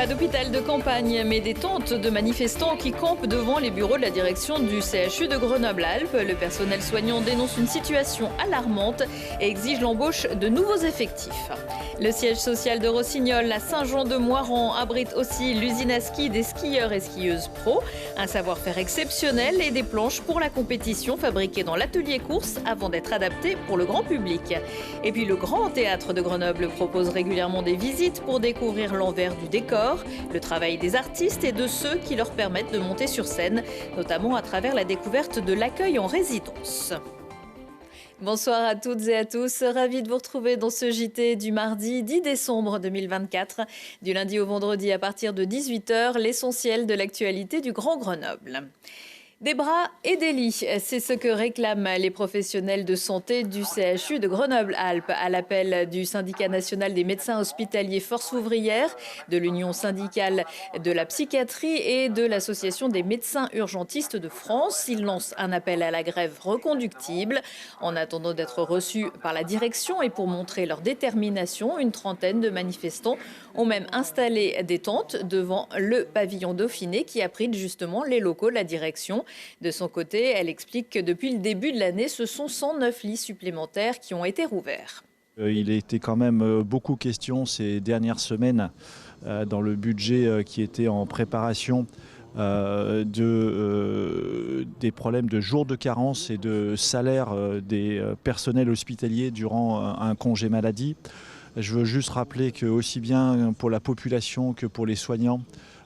Pas d'hôpital de campagne, mais des tentes de manifestants qui campent devant les bureaux de la direction du CHU de Grenoble-Alpes. Le personnel soignant dénonce une situation alarmante et exige l'embauche de nouveaux effectifs. Le siège social de Rossignol à Saint-Jean-de-Moiran abrite aussi l'usine à ski des skieurs et skieuses pro. Un savoir-faire exceptionnel et des planches pour la compétition fabriquées dans l'atelier course avant d'être adaptées pour le grand public. Et puis le Grand Théâtre de Grenoble propose régulièrement des visites pour découvrir l'envers du décor, le travail des artistes et de ceux qui leur permettent de monter sur scène, notamment à travers la découverte de l'accueil en résidence. Bonsoir à toutes et à tous, ravi de vous retrouver dans ce JT du mardi 10 décembre 2024. Du lundi au vendredi à partir de 18h, l'essentiel de l'actualité du Grand Grenoble. Des bras et des lits, c'est ce que réclament les professionnels de santé du CHU de Grenoble-Alpes à l'appel du syndicat national des médecins hospitaliers Force ouvrière, de l'Union syndicale de la psychiatrie et de l'Association des médecins urgentistes de France. Ils lancent un appel à la grève reconductible. En attendant d'être reçus par la direction et pour montrer leur détermination, une trentaine de manifestants ont même installé des tentes devant le pavillon Dauphiné qui abrite justement les locaux de la direction. De son côté, elle explique que depuis le début de l'année, ce sont 109 lits supplémentaires qui ont été rouverts. Il était quand même beaucoup question ces dernières semaines dans le budget qui était en préparation des problèmes de jours de carence et de salaire des personnels hospitaliers durant un congé maladie. Je veux juste rappeler que aussi bien pour la population que pour les soignants,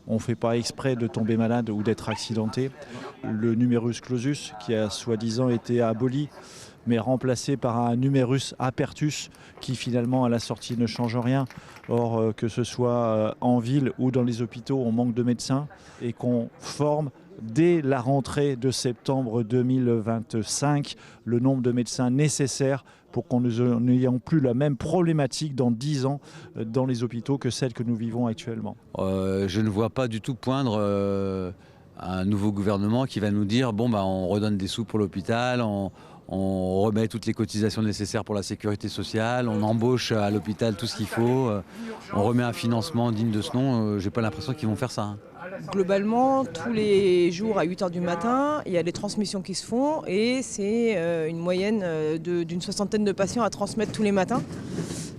on ne fait pas exprès de tomber malade ou d'être accidenté. Le numerus clausus, qui a soi-disant été aboli, mais remplacé par un numerus apertus, qui finalement à la sortie ne change rien. Or, que ce soit en ville ou dans les hôpitaux, on manque de médecins et qu'on forme dès la rentrée de septembre 2025 le nombre de médecins nécessaires pour qu'on n'ayons plus la même problématique dans 10 ans dans les hôpitaux que celle que nous vivons actuellement. Je ne vois pas du tout poindre un nouveau gouvernement qui va nous dire bon, on redonne des sous pour l'hôpital, on remet toutes les cotisations nécessaires pour la sécurité sociale, on embauche à l'hôpital tout ce qu'il faut, on remet un financement digne de ce nom. J'ai pas l'impression qu'ils vont faire ça. Globalement, tous les jours à 8h du matin, il y a des transmissions qui se font et c'est une moyenne d'une soixantaine de patients à transmettre tous les matins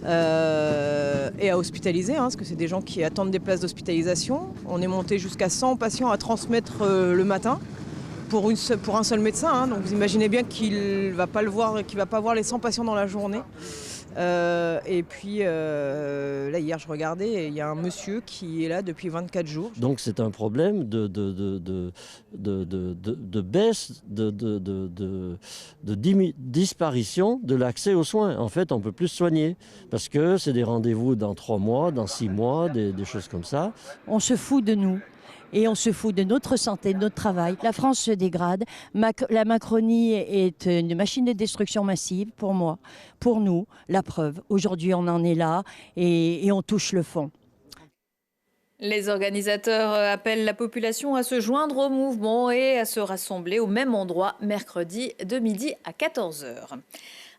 et à hospitaliser, parce que c'est des gens qui attendent des places d'hospitalisation. On est monté jusqu'à 100 patients à transmettre le matin pour un seul médecin. Donc vous imaginez bien qu'il ne va pas voir les 100 patients dans la journée. Et puis là hier je regardais et il y a un monsieur qui est là depuis 24 jours. Donc c'est un problème de baisse, disparition de l'accès aux soins. En fait on ne peut plus se soigner parce que c'est des rendez-vous dans 3 mois, dans 6 mois, des choses comme ça. On se fout de nous. Et on se fout de notre santé, de notre travail. La France se dégrade. La Macronie est une machine de destruction massive pour moi, pour nous. La preuve, aujourd'hui on en est là et on touche le fond. Les organisateurs appellent la population à se joindre au mouvement et à se rassembler au même endroit mercredi de midi à 14h.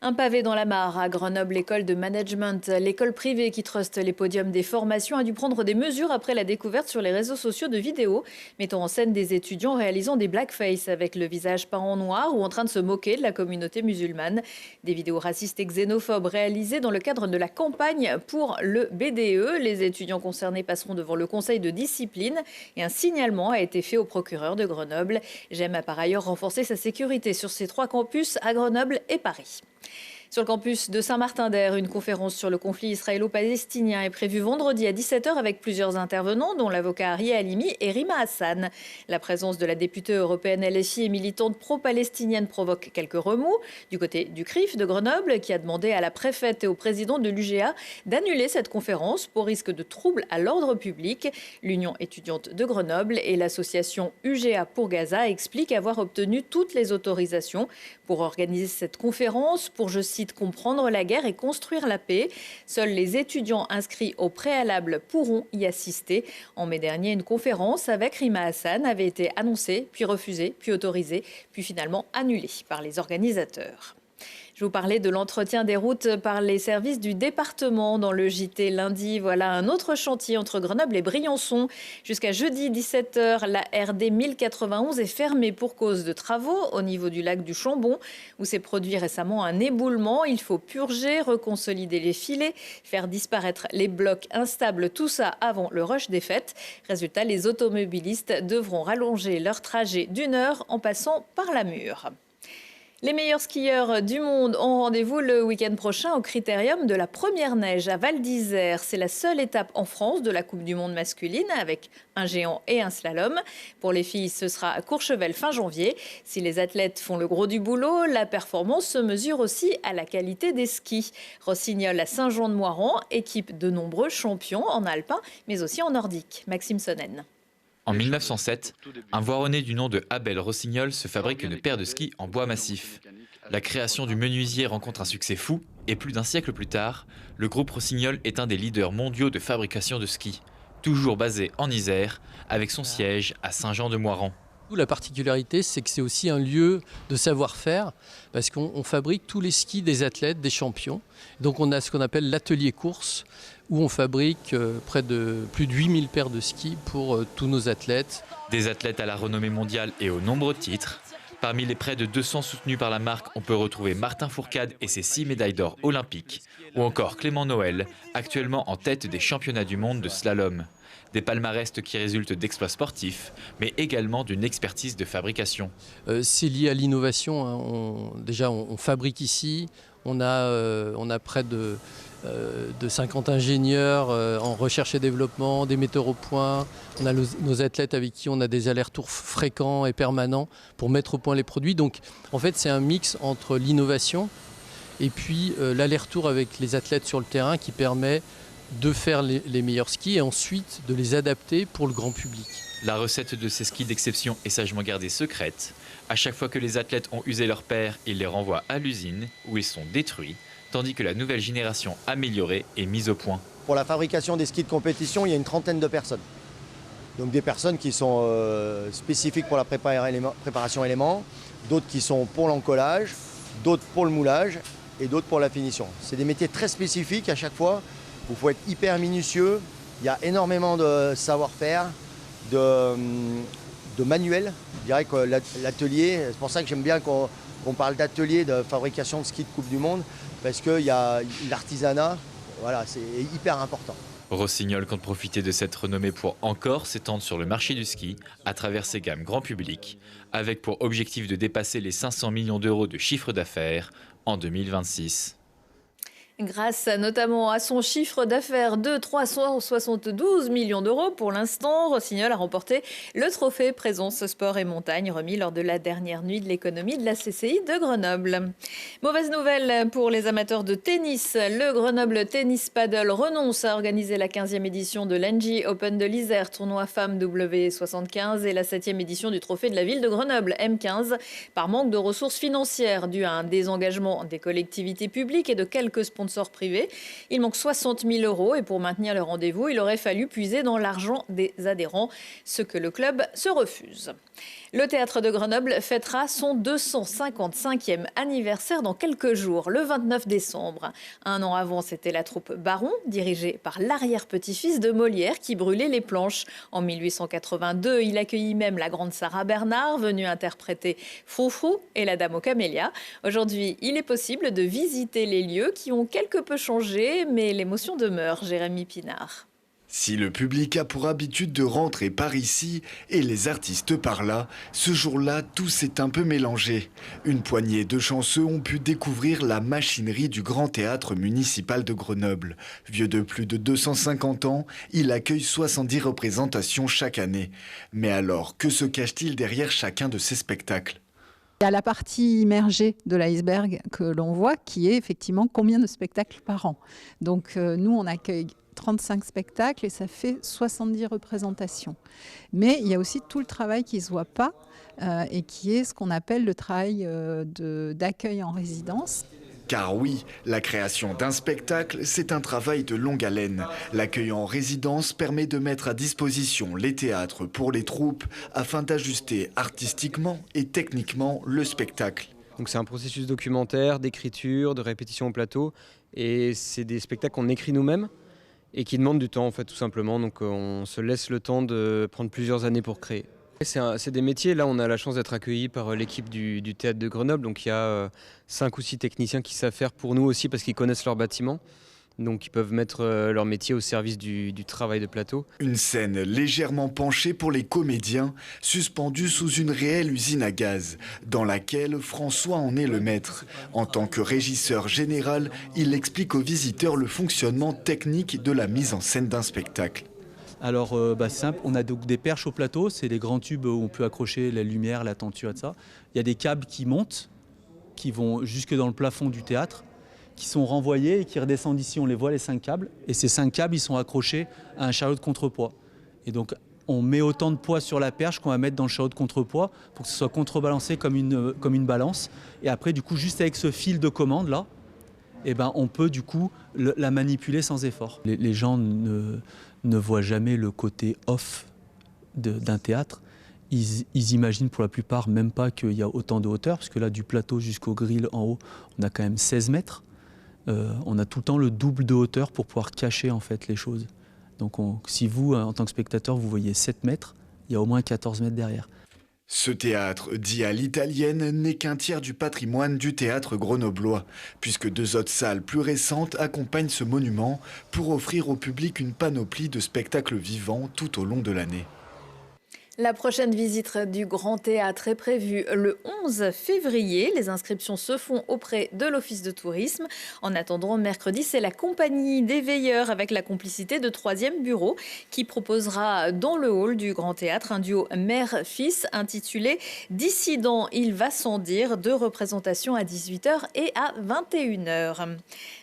Un pavé dans la mare à Grenoble, l'école de management, l'école privée qui truste les podiums des formations, a dû prendre des mesures après la découverte sur les réseaux sociaux de vidéos mettant en scène des étudiants réalisant des blackface avec le visage peint en noir ou en train de se moquer de la communauté musulmane. Des vidéos racistes et xénophobes réalisées dans le cadre de la campagne pour le BDE. Les étudiants concernés passeront devant le conseil de discipline et un signalement a été fait au procureur de Grenoble. GEM a par ailleurs renforcé sa sécurité sur ses 3 campus à Grenoble et Paris. Sur le campus de Saint-Martin-d'Air, une conférence sur le conflit israélo-palestinien est prévue vendredi à 17h avec plusieurs intervenants, dont l'avocat Arié Halimi et Rima Hassan. La présence de la députée européenne LFI et militante pro-palestinienne provoque quelques remous du côté du CRIF de Grenoble, qui a demandé à la préfète et au président de l'UGA d'annuler cette conférence pour risque de troubles à l'ordre public. L'Union étudiante de Grenoble et l'association UGA pour Gaza expliquent avoir obtenu toutes les autorisations pour organiser cette conférence, pour, je cite, comprendre la guerre et construire la paix. Seuls les étudiants inscrits au préalable pourront y assister. En mai dernier, une conférence avec Rima Hassan avait été annoncée, puis refusée, puis autorisée, puis finalement annulée par les organisateurs. Je vous parlais de l'entretien des routes par les services du département dans le JT lundi. Voilà un autre chantier entre Grenoble et Briançon. Jusqu'à jeudi 17h, la RD 1091 est fermée pour cause de travaux au niveau du lac du Chambon, où s'est produit récemment un éboulement. Il faut purger, reconsolider les filets, faire disparaître les blocs instables, tout ça avant le rush des fêtes. Résultat, les automobilistes devront rallonger leur trajet d'1 heure en passant par la Mure. Les meilleurs skieurs du monde ont rendez-vous le week-end prochain au Critérium de la première neige à Val d'Isère. C'est la seule étape en France de la Coupe du monde masculine avec un géant et un slalom. Pour les filles, ce sera à Courchevel fin janvier. Si les athlètes font le gros du boulot, la performance se mesure aussi à la qualité des skis. Rossignol à Saint-Jean-de-Moiran équipe de nombreux champions en alpin, mais aussi en nordique. Maxime Sonnen. En 1907, un Voironnais du nom de Abel Rossignol se fabrique une paire de skis en bois massif. La création du menuisier rencontre un succès fou et plus d'un siècle plus tard, le groupe Rossignol est un des leaders mondiaux de fabrication de skis, toujours basé en Isère, avec son siège à Saint-Jean-de-Moiran. La particularité, c'est que c'est aussi un lieu de savoir-faire parce qu'on fabrique tous les skis des athlètes, des champions. Donc on a ce qu'on appelle l'atelier course où on fabrique plus de 8000 paires de skis pour tous nos athlètes. Des athlètes à la renommée mondiale et aux nombreux titres. Parmi les près de 200 soutenus par la marque, on peut retrouver Martin Fourcade et ses 6 médailles d'or olympiques, ou encore Clément Noël, actuellement en tête des championnats du monde de slalom. Des palmarès qui résultent d'exploits sportifs, mais également d'une expertise de fabrication. C'est lié à l'innovation. Hein. On fabrique ici. On a près de 50 ingénieurs en recherche et développement, des metteurs au point. On a nos athlètes avec qui on a des allers-retours fréquents et permanents pour mettre au point les produits. Donc en fait, c'est un mix entre l'innovation et puis l'aller-retour avec les athlètes sur le terrain qui permet de faire les meilleurs skis et ensuite de les adapter pour le grand public. La recette de ces skis d'exception est sagement gardée secrète. À chaque fois que les athlètes ont usé leur paire, ils les renvoient à l'usine où ils sont détruits, tandis que la nouvelle génération améliorée est mise au point. Pour la fabrication des skis de compétition, il y a une trentaine de personnes. Donc des personnes qui sont spécifiques pour la préparation éléments, d'autres qui sont pour l'encollage, d'autres pour le moulage et d'autres pour la finition. C'est des métiers très spécifiques à chaque fois. Il faut être hyper minutieux, il y a énormément de savoir-faire, de manuel. Je dirais que l'atelier, c'est pour ça que j'aime bien qu'on parle d'atelier de fabrication de skis de Coupe du Monde, parce qu'il y a l'artisanat, voilà, c'est hyper important. Rossignol compte profiter de cette renommée pour encore s'étendre sur le marché du ski à travers ses gammes grand public, avec pour objectif de dépasser les 500 millions d'euros de chiffre d'affaires en 2026. Grâce notamment à son chiffre d'affaires de 372 millions d'euros, pour l'instant, Rossignol a remporté le trophée Présence Sport et Montagne remis lors de la dernière nuit de l'économie de la CCI de Grenoble. Mauvaise nouvelle pour les amateurs de tennis. Le Grenoble Tennis Paddle renonce à organiser la 15e édition de l'Engie Open de l'Isère, tournoi femmes W75 et la 7e édition du trophée de la ville de Grenoble M15 par manque de ressources financières dû à un désengagement des collectivités publiques et de quelques sponsors privés. Il manque 60 000 euros et pour maintenir le rendez-vous, il aurait fallu puiser dans l'argent des adhérents, ce que le club se refuse. Le théâtre de Grenoble fêtera son 255e anniversaire dans quelques jours, le 29 décembre. Un an avant, c'était la troupe Baron, dirigée par l'arrière-petit-fils de Molière, qui brûlait les planches. En 1882, il accueillit même la grande Sarah Bernard, venue interpréter Froufrou et la Dame aux Camélias. Aujourd'hui, il est possible de visiter les lieux qui ont quelque peu changé, mais l'émotion demeure. Jérémy Pinard. Si le public a pour habitude de rentrer par ici et les artistes par là, ce jour-là, tout s'est un peu mélangé. Une poignée de chanceux ont pu découvrir la machinerie du Grand Théâtre municipal de Grenoble. Vieux de plus de 250 ans, il accueille 70 représentations chaque année. Mais alors, que se cache-t-il derrière chacun de ces spectacles ? Il y a la partie immergée de l'iceberg que l'on voit, qui est effectivement combien de spectacles par an. Donc nous, on accueille 35 spectacles et ça fait 70 représentations. Mais il y a aussi tout le travail qui ne se voit pas et qui est ce qu'on appelle le travail d'accueil en résidence. Car oui, la création d'un spectacle, c'est un travail de longue haleine. L'accueil en résidence permet de mettre à disposition les théâtres pour les troupes afin d'ajuster artistiquement et techniquement le spectacle. Donc c'est un processus documentaire, d'écriture, de répétition au plateau. Et c'est des spectacles qu'on écrit nous-mêmes et qui demandent du temps en fait tout simplement. Donc on se laisse le temps de prendre plusieurs années pour créer. C'est des métiers, là on a la chance d'être accueillis par l'équipe du théâtre de Grenoble. Donc il y a 5 ou 6 techniciens qui savent faire pour nous aussi parce qu'ils connaissent leur bâtiment. Donc ils peuvent mettre leur métier au service du travail de plateau. Une scène légèrement penchée pour les comédiens, suspendue sous une réelle usine à gaz, dans laquelle François en est le maître. En tant que régisseur général, il explique aux visiteurs le fonctionnement technique de la mise en scène d'un spectacle. Alors simple, on a donc des perches au plateau, c'est les grands tubes où on peut accrocher la lumière, la tenture et ça. Il y a des câbles qui montent, qui vont jusque dans le plafond du théâtre, qui sont renvoyés et qui redescendent ici. On les voit, les 5 câbles. Et ces 5 câbles, ils sont accrochés à un chariot de contrepoids. Et donc, on met autant de poids sur la perche qu'on va mettre dans le chariot de contrepoids pour que ce soit contrebalancé comme une balance. Et après, du coup, juste avec ce fil de commande là, on peut du coup la manipuler sans effort. Les gens ne voient jamais le côté off d'un théâtre. Ils imaginent pour la plupart même pas qu'il y a autant de hauteur, parce que là, du plateau jusqu'au grill en haut, on a quand même 16 mètres. On a tout le temps le double de hauteur pour pouvoir cacher en fait les choses. Donc si vous, en tant que spectateur, vous voyez 7 mètres, il y a au moins 14 mètres derrière. Ce théâtre, dit à l'italienne, n'est qu'un tiers du patrimoine du théâtre grenoblois, puisque 2 autres salles plus récentes accompagnent ce monument pour offrir au public une panoplie de spectacles vivants tout au long de l'année. La prochaine visite du Grand Théâtre est prévue le 11 février. Les inscriptions se font auprès de l'Office de tourisme. En attendant, mercredi, c'est la compagnie des Veilleurs avec la complicité de 3e bureau qui proposera dans le hall du Grand Théâtre un duo mère-fils intitulé « Dissident, il va sans dire », 2 représentations à 18h et à 21h.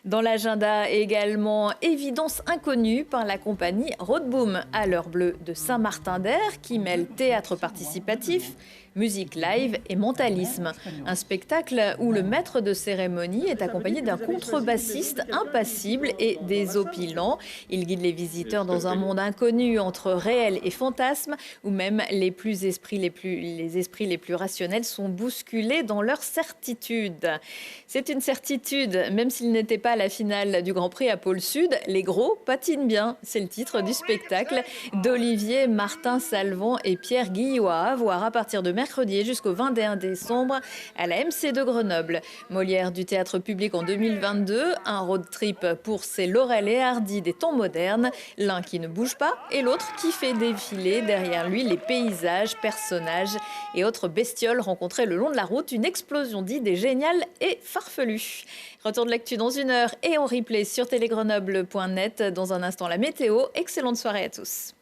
Dans l'agenda également, Évidence inconnue par la compagnie Roadboom à l'heure bleue de Saint-Martin-d'Air qui mêle théâtre participatif, musique live et mentalisme. Un spectacle où le maître de cérémonie est accompagné d'un contrebassiste impassible et désopilant. Il guide les visiteurs dans un monde inconnu entre réel et fantasme, où même les esprits les plus rationnels sont bousculés dans leur certitude. C'est une certitude, même s'il n'était pas à la finale du Grand Prix à Pôle Sud, les gros patinent bien. C'est le titre du spectacle d'Olivier Martin Salvant et Pierre Guillois, à voir à partir de mercredi jusqu'au 21 décembre à la MC de Grenoble. Molière du théâtre public en 2022, un road trip pour ces Laurel et Hardy des temps modernes, l'un qui ne bouge pas et l'autre qui fait défiler derrière lui les paysages, personnages et autres bestioles rencontrées le long de la route, une explosion d'idées géniales et farfelues. Retour de l'actu dans 1 heure et en replay sur télégrenoble.net. Dans un instant, la météo. Excellente soirée à tous.